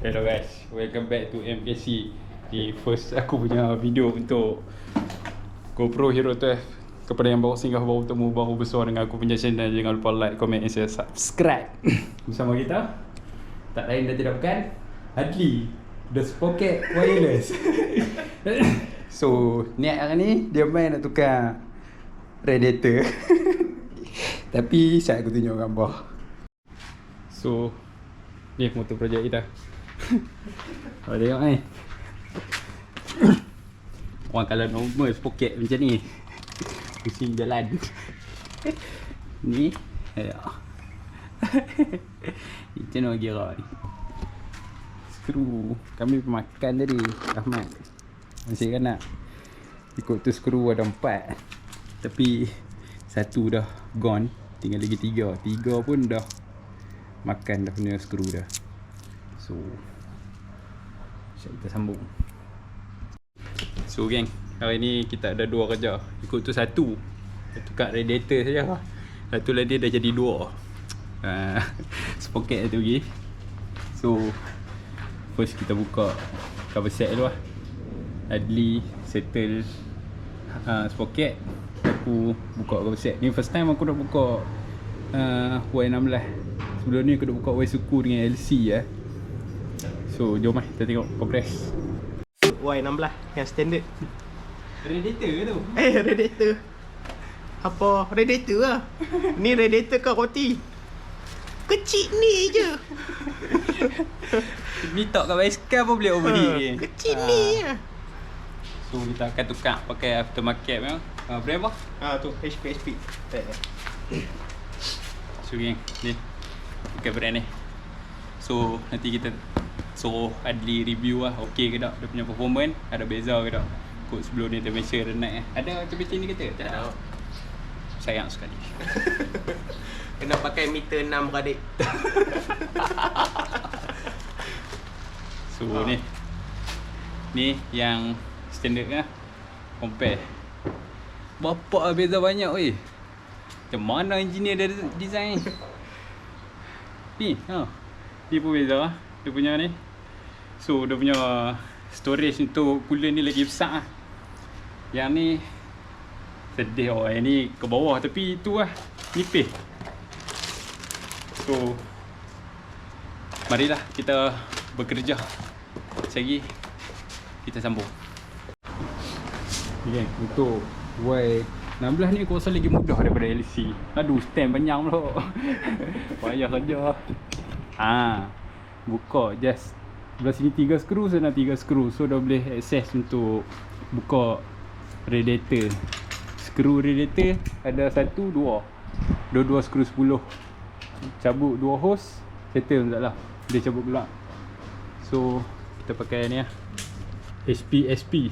Hello guys, welcome back to MKC. Ni first aku punya video untuk GoPro Hero 12. Kepada yang baru singgah, baru temu, baru besar dengan aku punya channel, jangan lupa like, komen, and subscribe. Bersama kita, tak lain dan tidak bukan Adli, The Spocket Wireless. So, niat hari ni dia main nak tukar radiator. Tapi saya aku tunjuk gambar. So, ni motor projek kita. Kau tengok ni. Orang kalau normal spoket macam ni, pusing jalan. Ni macam mana kira ni. Skru kami makan tadi Ahmad masih kan nak ikut tu. Skru ada 4, tapi 1 dah gone, tinggal lagi 3 pun dah makan dah punya skru dah. So kita sambung. So geng, hari ni kita ada 2 kerja. Ikut tu 1 tukar radiator saja. Satu lagi dah jadi 2. Spoket tu lagi. So first kita buka cover set dulu lah. Adli settle spoket, aku buka cover set. Ni first time aku dah buka Y16. Sebelum ni aku dah buka Y suku dengan LC . So jom lah kita tengok progress Y16 yang standard. Radiator ke tu? Radiator. Apa radiator lah. Ni radiator kat roti. Kecil ni je. Ni tak kat basikal pun boleh overheat. Kecil ni je. So kita akan tukar pakai aftermarket memang. Brand apa? Tu HP. So geng, ni pakai brand ni. So nanti kita suruh Adli review lah, okey ke tak dia punya performance, ada beza ke tak kot sebelum ni temperature dan naik . Ada temperature indicator? Tak ada. Sayang sekali. Kena pakai meter 6 beradik. So ni yang standard lah. Compare. Bapak beza banyak weh. Macam mana engineer dia design ni? Ni pun beza lah dia punya ni. So dia punya storage untuk coolant ni lagi besar lah. Yang ni sedih yang ni ke bawah, tapi tu lah nipis. So marilah kita bekerja. Sekejap kita sambung. Okay, untuk Y16 ni aku rasa lagi mudah daripada LC. Aduh, stand panjang pula. Payah kerja. Buka just belah sini 3 skru, sana 3 skru. So dah boleh access untuk buka radiator. Skru radiator ada 1, 2. Dua skru 10. Cabut 2 hose, settle tak lah. Dia cabut keluar. So kita pakai ni lah, SP.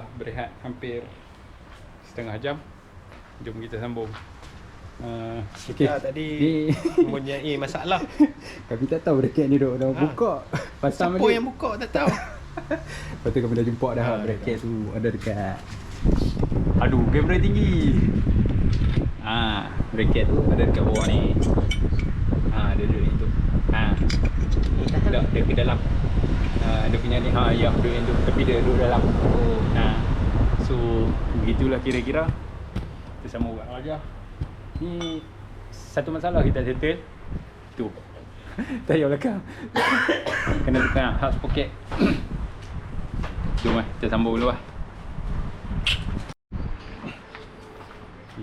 dah berehat hampir setengah jam. Jom kita sambung. Okay. Kita tadi mempunyai masalah. Kami tak tahu bracket ni duk dah buka. Pasal Siapa yang buka tak tahu. Lepas tu kami dah jumpa dah bracket tu ada dekat. Aduh, kamera tinggi. Bracket tu ada dekat bawah ni. Dia duduk itu. Dia ke dalam. Dia punya ni ya, dia duduk tapi dia duduk dalam. So begitulah kira-kira. Kita sama buat aja. Ni satu masalah kita settle. Tu. Tayar belakang. Kena tukar hub pocket. Jom kita sambung dulu lah.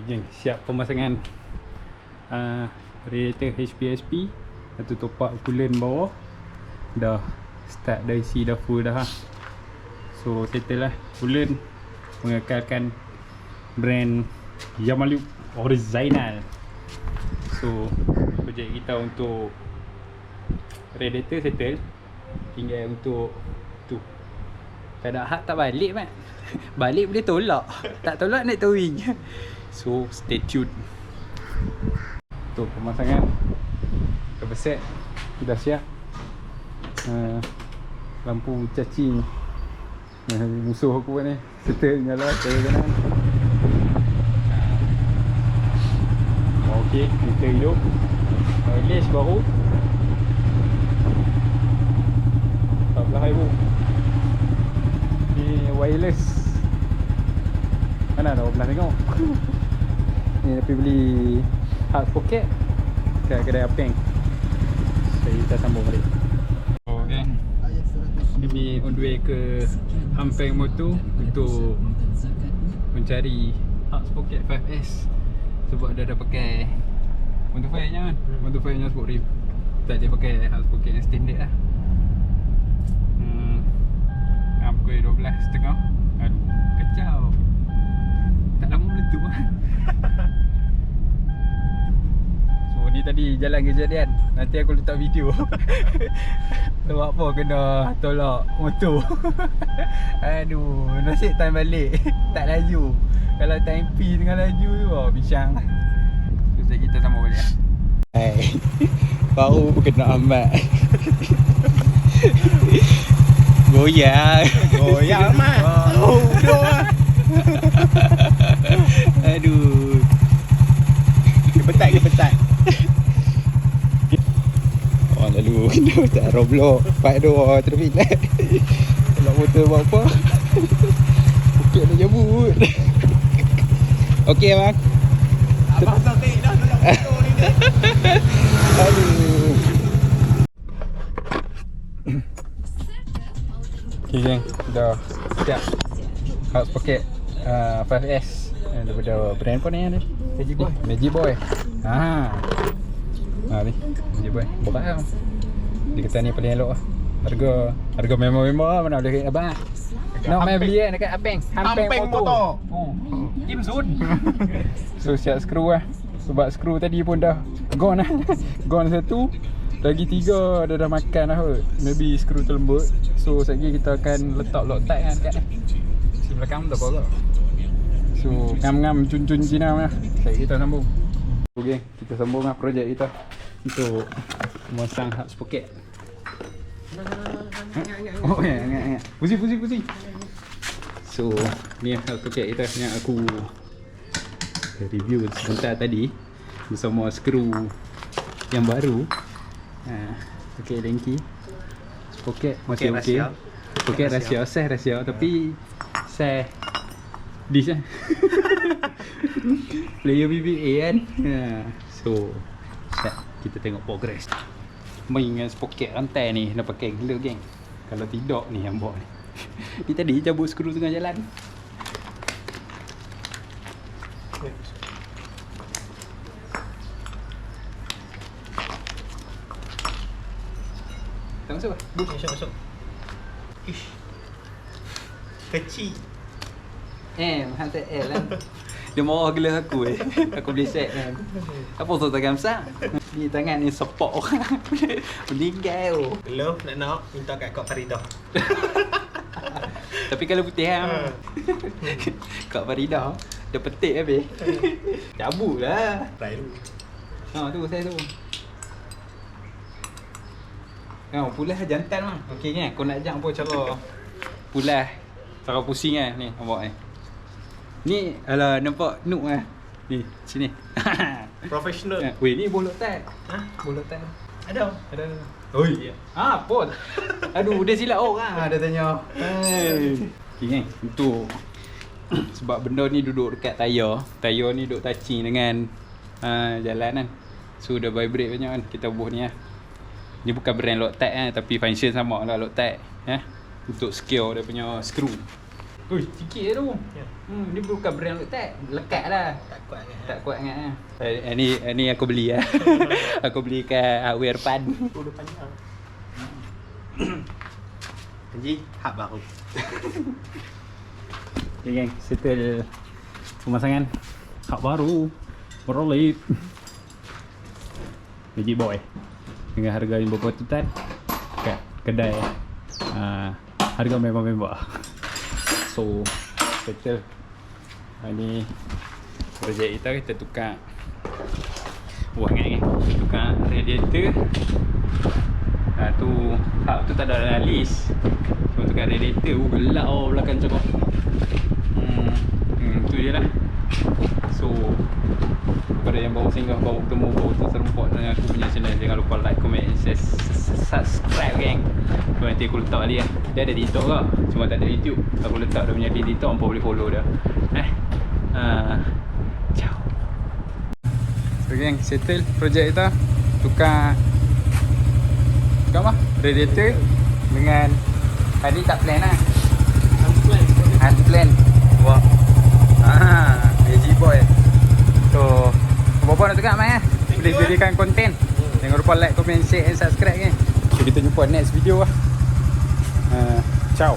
Jom siap pemasangan radiator HPSP. Satu topak coolant bawah. Dah start dah isi dah full dah. So settle lah coolant. Mengekalkan brand Yamaluke original. So projek kita untuk radiator settle. Tinggal untuk tu. Tak ada hak tak balik mat. Balik boleh tolak. Tak tolak naik towing. So stay tuned. Tu pemasangan cover set dah siap. Lampu cacing musuh aku ni. Settle nyala saya kanan. Okey, kita hidup. Lace baru 14,000. Ni wireless. Mana dah pernah tengok. Ni tapi beli hard pocket kat kedai Apeng. Jadi kita sambung balik. Okay. Demi on the way ke Ampeng Motor untuk mencari hard pocket 5S. Sebab dia dah pakai Motorfire-nya kan. Motorfire-nya sport rim. Tak dia pakai hard pocket yang standard lah. Pukul 12.30. Aduh, kacau. Tak lama meletup kan. So ni tadi jalan kejadian. Nanti aku letak video. Sebab apa kena tolak motor. Aduh, nasib time balik. Tak laju. Kalau time P tengah laju tu bincang. So kita sama balik lah. Hai. Baru kena amat. Goyang. Goyang mat. Duduk lah. Aduh. Kepetat. Orang lalu kena tak Roblox. Part 2 traffic light. Kalau motor buat apa? Bukit nak jabut. Okey bang. Abang tarik dah tolak motor ni dia. Aduh. Okay geng, dah siap hard pocket 5S daripada brand apa ni ada? Magic Boy. Magic Boy. Ni Magic Boy. Berapa? Dia kata ni paling elok lah. Harga memang-memang lah, mana boleh abang. Nak main beli kan dekat Apeng. Ampeng Motor. Kim Zun. So siap skru lah. Sebab skru tadi pun dah gone lah. Gone satu. Lagi 3 dia dah makan lah kot. Maybe skru terlembut. So sekejap lagi kita akan letak Loctite kan dekat si belakang tak apa kot. So ngam-ngam cun-cun Cina lah. Sekejap kita sambung. Okay, kita sambung lah projek kita untuk memasang hard pocket. Oh ya, ingat. Pusing. So ni hard pocket kita yang aku review sebentar tadi bersama skru yang baru. Okey, lengki. Pocket masih okey. Pocket rahsia tapi saya dis lah. Player BBA kan. So kita tengok progress. Main dengan pocket rantai ni nak pakai gila geng. Kalau tidak ni yang bawa ni. Ni tadi cabut skru tengah jalan. Tak masuk lah. Masuk. Ish. Kecil. Hantar L kan. Dia marah gila aku Aku boleh set kan. Apa tu tangan besar? Ni tangan ni support orang. Meninggal tu. Love nak minta kat Kak Faridah. Tapi kalau putih lah Kak Farida dah petik habis. Cabut lah. Try dulu. Ha tu saya tu. Pulas jantan mah. Okey kan? Kau nak ajak apa cara pulas. Cara pusing kan ni nampak ni. Ni alah nampak nuk ah. Ni sini. Professional. Weh ni bolot tak? Ha? Bolot tak? Ada. Ada. Oi. Apa? Aduh dia silap orang dia tanya. Hey. Okey kan? Untuk sebab benda ni duduk dekat tayar. Tayar ni duduk touching dengan jalan kan. So dah vibrate banyak kan. Kita buh ni lah. Ni bukan brand Loctite kan, tapi function sama lah Loctite. Untuk secure dia punya screw. Ui, sikit je tu. Ya. Ni bukan brand Loctite. Lekat lah. Tak kuat kan? Tak kuat sangat lah. Ni aku beli lah. Aku beli kat Hardware Pan. Udah panjang. Haji, hak baru. Okay geng, settle pemasangan hak baru. Berolip. Magic Boy. Dengan harga RM50 kat kedai harga mewah-mewah. So settle. Ni projek kita tukar buat kan tukar radiator. Tu hak tu tak ada dalam list. So tukar radiator gelap belakang cakap. Tu je lah. So kepada yang baru singgah, baru bertemu, baru terserempak dengan aku punya channel, jangan lupa like, comment, subscribe geng. So nanti aku letak balik lah. Dia ada TikTok ke, cuma tak ada YouTube. Aku letak dia punya di TikTok, hampa boleh follow dia. Ciao. So geng, settle projek kita. Tukar apa? Radiator dengan tadi tak plan lah. Unplan. Wah. Magic Boy. So apa-apa nak tukar mai lah. Boleh jadikan konten. Jangan lupa like, comment, share and subscribe kan. So kita jumpa next video lah. Ciao.